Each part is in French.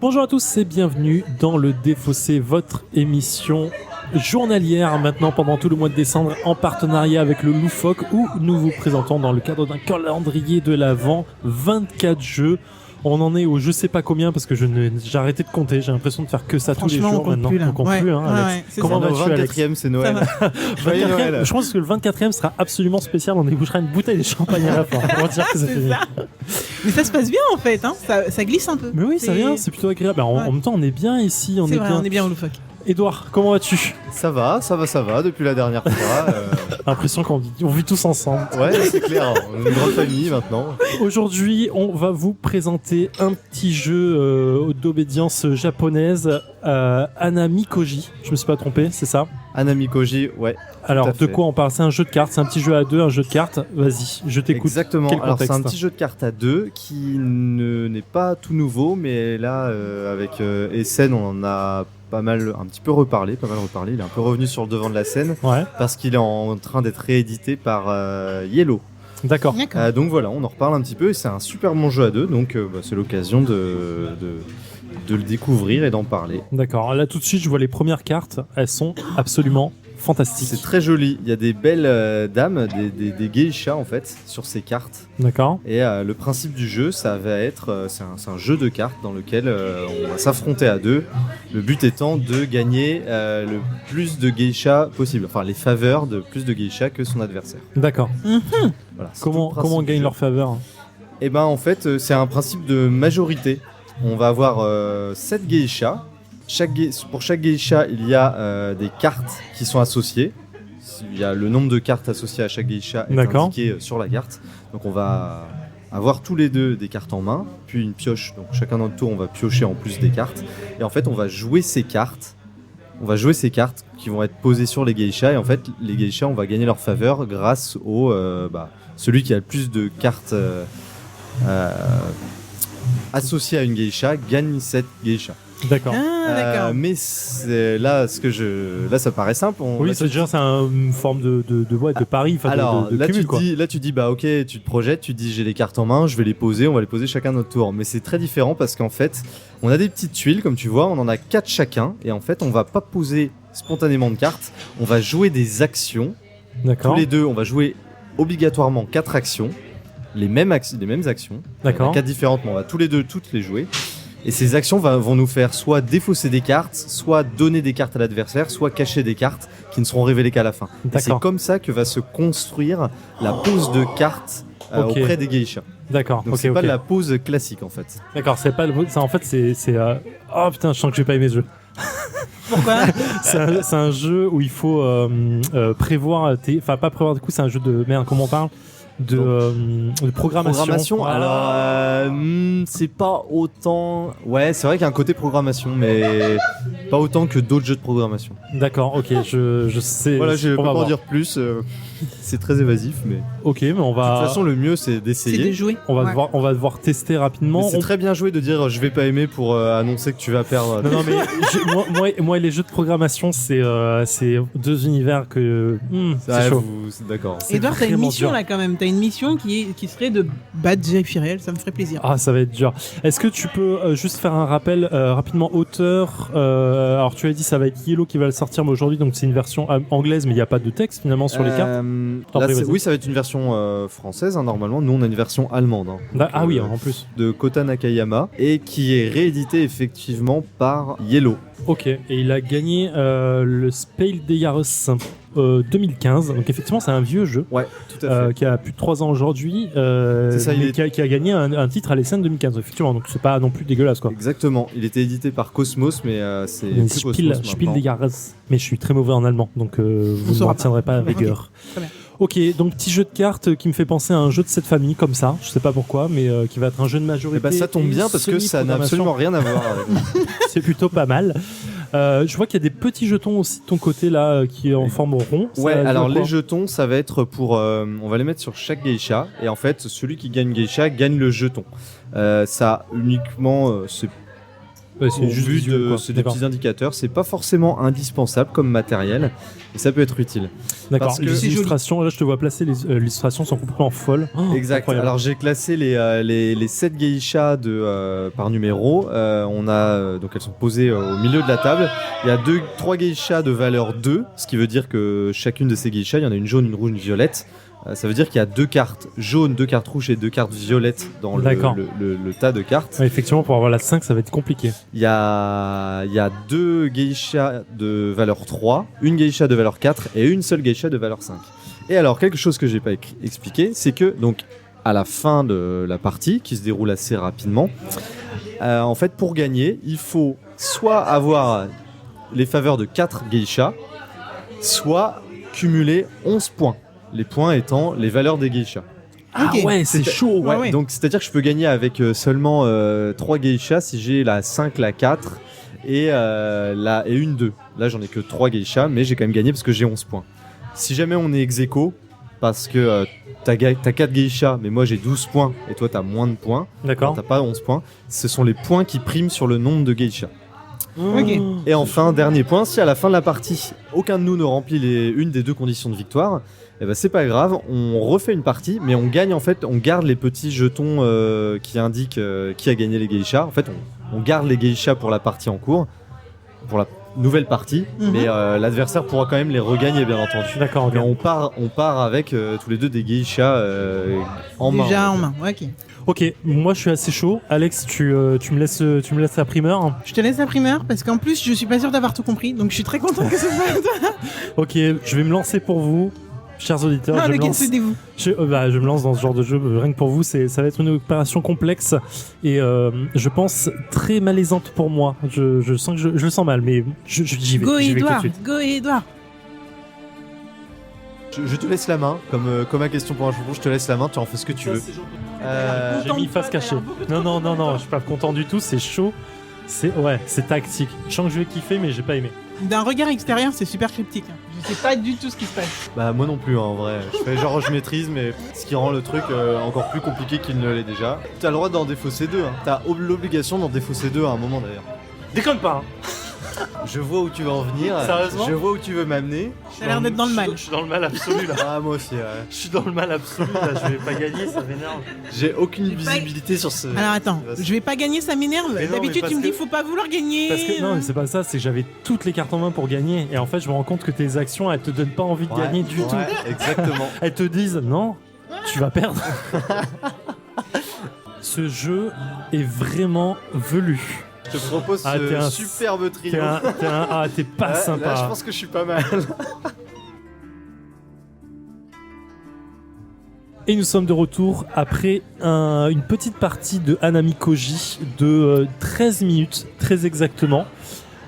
Bonjour à tous et bienvenue dans le Défaussé, votre émission journalière maintenant pendant tout le mois de décembre en partenariat avec le Loufoque où nous vous présentons dans le cadre d'un calendrier de l'Avent 24 jeux. On en est au je sais pas combien parce que j'ai arrêté de compter, j'ai l'impression de faire que ça tous les jours maintenant. On compte plus, hein, Alex. Comment vas-tu, Alex ? 24e, c'est Noël. 24e, Noël. je pense que le 24e sera absolument spécial, on débouchera une bouteille de champagne à la fin. On va dire que c'est fini. Ça. Mais ça se passe bien en fait, hein. ça glisse un peu. Mais oui, ça vient, c'est plutôt agréable. En même temps, on est bien ici, on est bien au Loufoque. Edouard, comment vas-tu ? Ça va, depuis la dernière fois. L'impression qu'on vit tous ensemble. Ouais, c'est clair, on est une grande famille maintenant. Aujourd'hui, on va vous présenter un petit jeu d'obédience japonaise, Anamikoji. Je me suis pas trompé, c'est ça ? Anamikoji, ouais. Alors, de quoi on parle ? C'est un jeu de cartes, c'est un petit jeu à deux, un jeu de cartes. Vas-y, je t'écoute. Exactement. Quel Alors, c'est contexte ? un petit jeu de cartes à deux qui n'est pas tout nouveau, mais là, avec Essen, on en a un petit peu reparlé. Il est un peu revenu sur le devant de la scène parce qu'il est en train d'être réédité par Yellow. D'accord. Donc voilà, on en reparle un petit peu et c'est un super bon jeu à deux, donc c'est l'occasion de le découvrir et d'en parler. D'accord. Là, tout de suite, je vois les premières cartes. Elles sont absolument fantastiques. C'est très joli. Il y a des belles dames, des geishas en fait, sur ces cartes. D'accord. Et le principe du jeu, ça va être, c'est un jeu de cartes dans lequel on va s'affronter à deux. Le but étant de gagner le plus de geishas possible. Enfin, les faveurs de plus de geishas que son adversaire. D'accord. Voilà, Comment on gagne leur faveur ? Eh ben, en fait, c'est un principe de majorité. On va avoir 7 geishas. Pour chaque geisha, il y a des cartes qui sont associées. Il y a le nombre de cartes associées à chaque geisha est indiqué sur la carte. Donc on va avoir tous les deux des cartes en main, puis une pioche. Donc chacun notre tour, on va piocher en plus des cartes. Et en fait, on va jouer ces cartes. Qui vont être posées sur les geishas. Et en fait, les geishas, on va gagner leur faveur grâce au celui qui a le plus de cartes associées à une geisha gagne cette geisha. D'accord. D'accord. Mais là, ça paraît simple. Oui, c'est une forme de pari. Alors de là, cumul, tu dis, bah ok, tu te projettes, tu dis j'ai les cartes en main, je vais les poser, on va les poser chacun notre tour. Mais c'est très différent parce qu'en fait, on a des petites tuiles, comme tu vois, on en a 4 chacun, et en fait, on va pas poser spontanément de cartes, on va jouer des actions. D'accord. Tous les deux, on va jouer obligatoirement 4 actions, les mêmes actions. D'accord. On a 4 différentes, mais on va tous les deux toutes les jouer. Et ces actions vont nous faire soit défausser des cartes, soit donner des cartes à l'adversaire, soit cacher des cartes qui ne seront révélées qu'à la fin. Et c'est comme ça que va se construire la pose de cartes auprès des geishas. D'accord. Donc c'est pas de la pose classique en fait. D'accord, c'est pas ça en fait c'est oh putain, je sens que je vais pas aimer ce jeu. Pourquoi ? c'est un jeu où il faut prévoir pas prévoir du coup, c'est un jeu de merde, comment on parle ? De programmation. Alors c'est pas autant. Ouais, c'est vrai qu'il y a un côté programmation, mais pas autant que d'autres jeux de programmation. D'accord, ok, je sais. Voilà, je peux pas en dire plus. C'est très évasif, mais. Ok, mais on va. De toute façon, le mieux c'est d'essayer. C'est de jouer. On va devoir tester rapidement. Mais c'est très bien joué de dire je vais pas aimer pour annoncer que tu vas perdre. Non, mais moi les jeux de programmation c'est deux univers que c'est chaud. D'accord. Edouard, t'as une mission là quand même. T'as une mission qui serait de battre Jeff Iriel, ça me ferait plaisir. Ah, ça va être dur. Est-ce que tu peux juste faire un rappel rapidement auteur alors tu as dit ça va être Yellow qui va le sortir, mais aujourd'hui donc c'est une version anglaise, mais il n'y a pas de texte finalement sur les cartes. Oui, ça va être une version française normalement. Nous on a une version allemande. Ah oui, en plus. De Kota Nakayama et qui est réédité effectivement par Yellow. Ok, et il a gagné le Spell des Jahres 2015, donc effectivement c'est un vieux jeu. Ouais, tout à fait. Qui a plus de 3 ans aujourd'hui, ça, qui a gagné un titre à l'Essen 2015, effectivement, donc c'est pas non plus dégueulasse quoi. Exactement, il était édité par Cosmos, mais c'est Spiel des Jahres, mais je suis très mauvais en allemand, donc vous ne me retiendrez pas à rigueur. Très bien. Ok, donc petit jeu de cartes qui me fait penser à un jeu de cette famille comme ça, je sais pas pourquoi, mais qui va être un jeu de majorité. Et bah ça tombe bien parce que ça n'a absolument rien à voir avec. C'est plutôt pas mal. Je vois qu'il y a des petits jetons aussi de ton côté là qui est en forme rond. Ouais, alors les jetons ça va être pour on va les mettre sur chaque geisha et en fait celui qui gagne geisha gagne le jeton. Ça uniquement c'est c'est Au juste vu visuel, quoi. c'est des D'accord. petits indicateurs. C'est pas forcément indispensable comme matériel, mais ça peut être utile. D'accord. parce que Les c'est joli. illustrations, là je te vois placer, les illustrations sont complètement folles. Oh, Exact. incroyable. Alors j'ai classé les 7 geishas par numéro. Donc elles sont posées au milieu de la table. Il y a 3 geishas de valeur 2, ce qui veut dire que chacune de ces geishas, il y en a une jaune, une rouge, une violette. Ça veut dire qu'il y a 2 cartes jaunes, 2 cartes rouges et 2 cartes violettes dans D'accord. le tas de cartes. Ouais, effectivement, pour avoir la 5, ça va être compliqué. Il y a 2 geishas de valeur 3, une geisha de valeur 4 et une seule geisha de valeur 5. Et alors, quelque chose que j'ai pas expliqué, c'est que donc à la fin de la partie, qui se déroule assez rapidement, en fait, pour gagner, il faut soit avoir les faveurs de 4 geishas, soit cumuler 11 points. Les points étant les valeurs des geishas. Ah Ok. ouais, c'est chaud. Ouais, ouais. Donc, c'est-à-dire que je peux gagner avec seulement 3 geishas si j'ai la 5, la 4 et une 2. Là, j'en ai que 3 geishas, mais j'ai quand même gagné parce que j'ai 11 points. Si jamais on est ex-aequo, parce que t'as 4 geishas, mais moi j'ai 12 points et toi t'as moins de points, D'accord. t'as pas 11 points, ce sont les points qui priment sur le nombre de geishas. Ok. Et enfin, dernier point, si à la fin de la partie, aucun de nous ne remplit une des 2 conditions de victoire, eh ben c'est pas grave, on refait une partie, mais on gagne en fait, on garde les petits jetons qui indiquent qui a gagné les geishas. En fait, on garde les geishas pour la partie en cours, pour la nouvelle partie, mais l'adversaire pourra quand même les regagner, bien entendu. D'accord, ok. Mais on part avec tous les 2 des geishas en main. Déjà en main. Ouais, ok. Ok, moi je suis assez chaud. Alex, tu me laisses la primeur. Je te laisse la primeur parce qu'en plus je suis pas sûr d'avoir tout compris, donc je suis très content que ce soit toi. Ok, je vais me lancer pour vous, chers auditeurs. Ah, je, me lequel lance, c'est vous je me lance dans ce genre de jeu. Rien que pour vous, ça va être une opération complexe et je pense très malaisante pour moi. Je sens que je le sens mal, mais j'y vais. Go J'y vais tout de Edouard, suite. go Edouard. Je te laisse la main, comme à question pour un champion, je te laisse la main, tu en fais ce que tu veux. J'ai mis face cachée. Non, je suis pas content du tout. C'est chaud. C'est tactique. Je sens que je vais kiffer, mais j'ai pas aimé. D'un regard extérieur, c'est super cryptique. Je sais pas du tout ce qui se passe. Bah moi non plus en vrai, je fais genre je maîtrise mais ce qui rend le truc encore plus compliqué qu'il ne l'est déjà. T'as le droit d'en défausser 2, hein. T'as l'obligation d'en défausser 2 à un moment d'ailleurs. Déconne pas. Je vois où tu vas en venir, Sérieusement je vois où tu veux m'amener. Ça a l'air d'être dans le mal. Je suis dans le mal absolu là. Ah moi aussi, ouais. Je suis dans le mal absolu là. Je vais pas gagner, ça m'énerve. J'ai aucune J'ai pas- visibilité sur ce... Alors attends, je vais pas gagner, ça m'énerve. Mais non, D'habitude mais tu me dis parce que- faut pas vouloir gagner. Parce que non, mais c'est pas ça. C'est que j'avais toutes les cartes en main pour gagner. Et en fait, je me rends compte que tes actions, elles te donnent pas envie de Ouais, gagner du tout. ouais, exactement. Elles te disent non, tu vas perdre. Ce jeu est vraiment velu. Je te propose Ah, t'es un- ce superbe trio. T'es pas Là, sympa. Là, je pense que je suis pas mal. Et nous sommes de retour après une petite partie de Hanami Koji de 13 minutes, très exactement,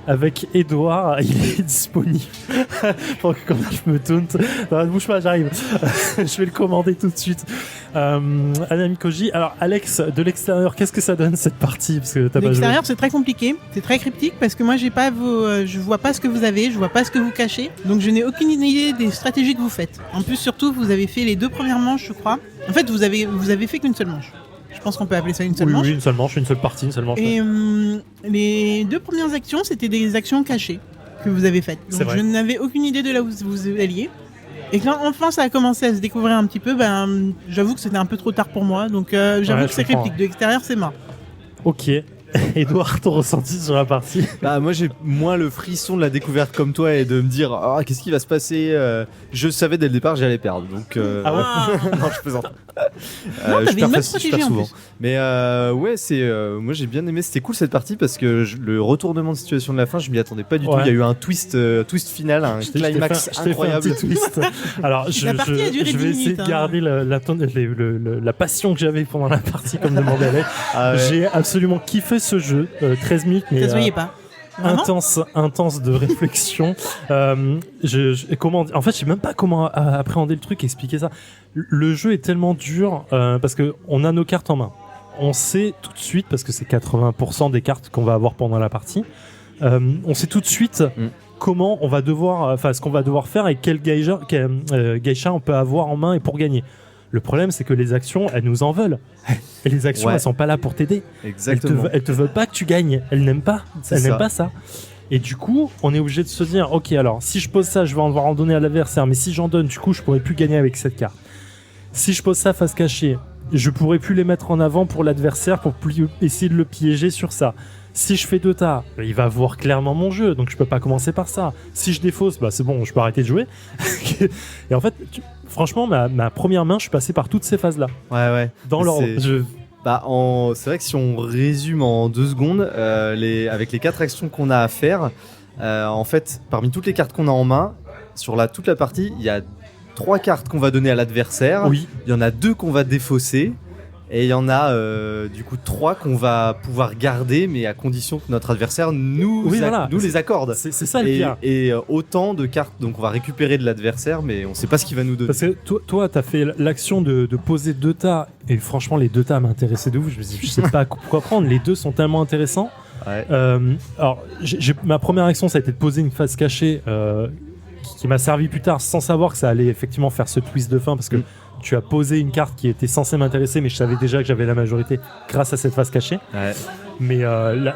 avec Edouard. Il est disponible. Pour que quand je me taunte. Non, bouge pas, j'arrive. Je vais le commander tout de suite. Hanami Koji. Alors, Alex, de l'extérieur, qu'est-ce que ça donne cette partie? Parce que t'as De pas joué. l'extérieur, c'est très compliqué, c'est très cryptique parce que moi j'ai pas je vois pas ce que vous avez, je vois pas ce que vous cachez, donc je n'ai aucune idée des stratégies que vous faites. En plus, surtout, vous avez fait les 2 premières manches, je crois. En fait, vous avez fait qu'une seule manche. Je pense qu'on peut appeler ça une seule Oui, manche. une seule manche, une seule partie, une seule manche. Et les 2 premières actions, c'était des actions cachées que vous avez faites. C'est Donc vrai. je n'avais aucune idée de là où vous alliez. Et quand enfin ça a commencé à se découvrir un petit peu, j'avoue que c'était un peu trop tard pour moi. Donc j'avoue Ouais, que je c'est comprends. cryptique. De l'extérieur, c'est mort. Ok. Edouard, ton ressenti sur la partie? Bah moi j'ai moins le frisson de la découverte comme toi et de me dire ah qu'est-ce qui va se passer. Je savais dès le départ que j'allais perdre donc Ah ouais. non je plaisante. Non, Je t'avais perds une bonne je perds stratégie en souvent. plus. Mais ouais c'est moi j'ai bien aimé, c'était cool cette partie parce que le retournement de situation de la fin je m'y attendais pas du tout. Ouais. Il y a eu un twist final, un climax Je t'ai fait incroyable. un petit twist. Alors, La partie a duré je 10 vais essayer minutes, de hein. garder la passion que j'avais pendant la partie, comme demandait Alex. Ah ouais. J'ai absolument kiffé ce jeu. 13 minutes, mais Ça se voyait pas. Vraiment intense de réflexion. En fait, je sais même pas comment appréhender le truc, expliquer ça. Le jeu est tellement dur parce que on a nos cartes en main. On sait tout de suite, parce que c'est 80% des cartes qu'on va avoir pendant la partie, on sait tout de suite comment on va devoir, ce qu'on va devoir faire et quel geisha on peut avoir en main et pour gagner. Le problème, c'est que les actions, elles nous en veulent. Et les actions, Ouais. elles sont pas là pour t'aider. Exactement. Elles te veulent pas que tu gagnes. Elles n'aiment pas. C'est Elles n'aiment ça. pas ça. Et du coup, on est obligé de se dire, ok, alors si je pose ça, je vais en devoir en donner à l'adversaire, mais si j'en donne, du coup, je pourrais plus gagner avec cette carte. Si je pose ça face cachée, je pourrais plus les mettre en avant pour l'adversaire pour essayer de le piéger sur ça. Si je fais 2 tas, il va voir clairement mon jeu, donc je peux pas commencer par ça. Si je défausse, bah c'est bon, je peux arrêter de jouer. Et en fait, franchement, ma première main, je suis passé par toutes ces phases-là, Ouais. dans l'ordre. C'est- C'est vrai que si on résume en 2 secondes, avec les 4 actions qu'on a à faire, en fait, parmi toutes les cartes qu'on a en main, sur toute la partie, il y a 3 cartes qu'on va donner à l'adversaire, Oui, il y en a 2 qu'on va défausser, et il y en a du coup 3 qu'on va pouvoir garder, mais à condition que notre adversaire nous les accorde. c'est ça le Et, pire. autant de cartes, donc on va récupérer de l'adversaire, mais on sait pas ce qu'il va nous donner. Parce que toi, t'as fait l'action de poser 2 tas, et franchement, les 2 tas m'intéressaient de ouf. Je sais pas quoi prendre. Les 2 sont tellement intéressants. Ouais. Alors, ma première action, ça a été de poser une face cachée qui m'a servi plus tard, sans savoir que ça allait effectivement faire ce twist de fin, parce que tu as posé une carte qui était censée m'intéresser, mais je savais déjà que j'avais la majorité grâce à cette face cachée. Ouais. Mais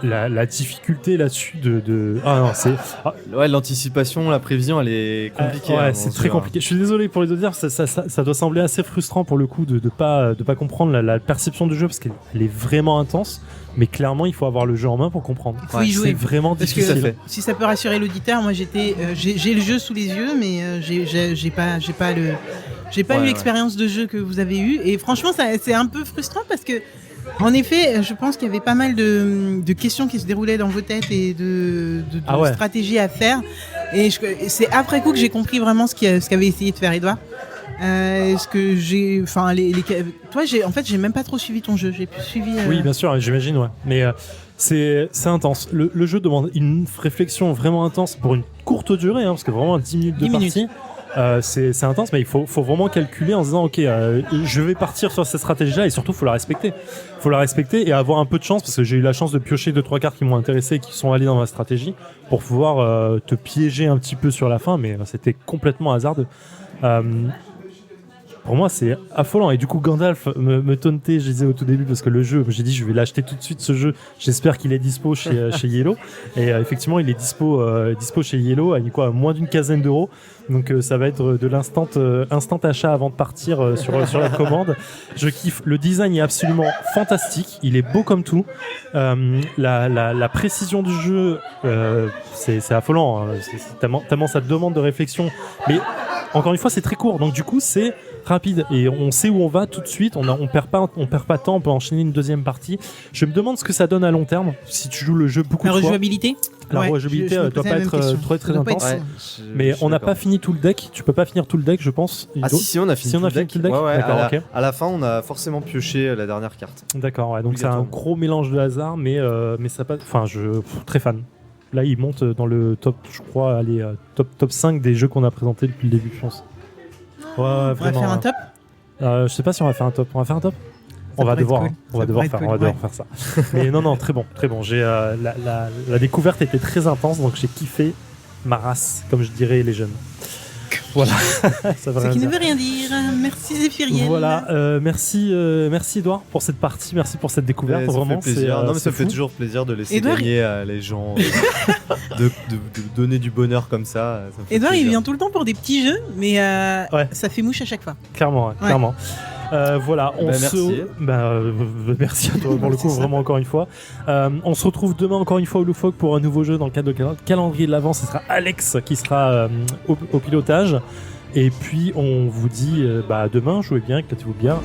la difficulté là-dessus ah non, c'est Ouais, l'anticipation, la prévision, elle est compliquée. ouais, hein, c'est dans ce très jeu, compliqué. Je suis désolé pour les auditeurs, ça doit sembler assez frustrant pour le coup de pas comprendre la perception du jeu, parce qu'elle est vraiment intense. Mais clairement, il faut avoir le jeu en main pour comprendre. Faut y jouer. C'est vraiment Parce que difficile. si ça peut rassurer l'auditeur, moi j'ai le jeu sous les yeux, mais j'ai pas eu l'expérience de jeu que vous avez eu. Et franchement, c'est un peu frustrant parce que, en effet, je pense qu'il y avait pas mal de questions qui se déroulaient dans vos têtes et de stratégies à faire. Et c'est après coup que j'ai compris vraiment ce qu'avait essayé de faire Edouard. Ce que j'ai, enfin toi j'ai même pas trop suivi ton jeu, j'ai plus suivi. Oui, bien sûr, j'imagine, ouais. Mais c'est intense. Le jeu demande une réflexion vraiment intense pour une courte durée, hein, parce que vraiment 10 minutes de 10 minutes. partie. C'est intense, mais il faut vraiment calculer en se disant ok, je vais partir sur cette stratégie-là, et surtout faut la respecter. Faut la respecter et avoir un peu de chance, parce que j'ai eu la chance de piocher 2-3 cartes qui m'ont intéressé et qui sont allées dans ma stratégie pour pouvoir te piéger un petit peu sur la fin, mais c'était complètement hasardeux. Pour moi, c'est affolant. Et du coup, Gandalf me tauntait, je disais au tout début, parce que le jeu, j'ai dit, je vais l'acheter tout de suite, ce jeu. J'espère qu'il est dispo chez Yellow. Et effectivement, il est dispo chez Yellow à moins d'une quinzaine d'euros. Donc, ça va être de l'instant achat avant de partir sur la commande. Je kiffe. Le design est absolument fantastique. Il est beau comme tout. La précision du jeu, c'est affolant. Hein. C'est tellement ça demande de réflexion. Mais encore une fois, c'est très court. Donc, du coup, c'est rapide et on sait où on va tout de suite. On perd pas de temps. On peut enchaîner une deuxième partie. Je me demande ce que ça donne à long terme si tu joues le jeu beaucoup La de fois. rejouabilité. La rejouabilité doit pas être très intense. Ouais, Mais on n'a pas fini tout le deck. Tu peux pas finir tout le deck, je pense. Ah si, on a fini Si, on a fini tout le deck. Ouais, D'accord, ok. à la fin, on a forcément pioché la dernière carte. D'accord, ouais. Donc c'est un gros mélange de hasard, mais ça pas. Enfin, très fan. Là, il monte dans le top, je crois, top 5 des jeux qu'on a présentés depuis le début, je pense. Ouais, On va vraiment. faire un top. Je sais pas si on va faire un top. On va faire un top. On va devoir, cool. hein. On va devoir faire ça. Mais non, très bon. J'ai la découverte était très intense, donc j'ai kiffé ma race, comme je dirais les jeunes. Voilà. Ça veut Ce rien qui ne dire. veut rien dire. Merci Zéphiriel. Voilà, merci Edouard pour cette partie, merci pour cette découverte. Ça vraiment, fait plaisir. Non, mais ça fou. fait toujours plaisir de laisser Edouard, gagner les gens, de donner du bonheur comme ça. Ça me fait Edouard, il plaisir. vient tout le temps pour des petits jeux, mais Ouais. ça fait mouche à chaque fois. Clairement, ouais, Ouais. clairement. Voilà, Merci. Merci à toi pour le coup, C'est ça. vraiment encore une fois. On se retrouve demain encore une fois au Loufoque pour un nouveau jeu dans le cadre de calendrier de l'avant. Ce sera Alex qui sera au pilotage. Et puis on vous dit demain, jouez bien, éclatez-vous bien.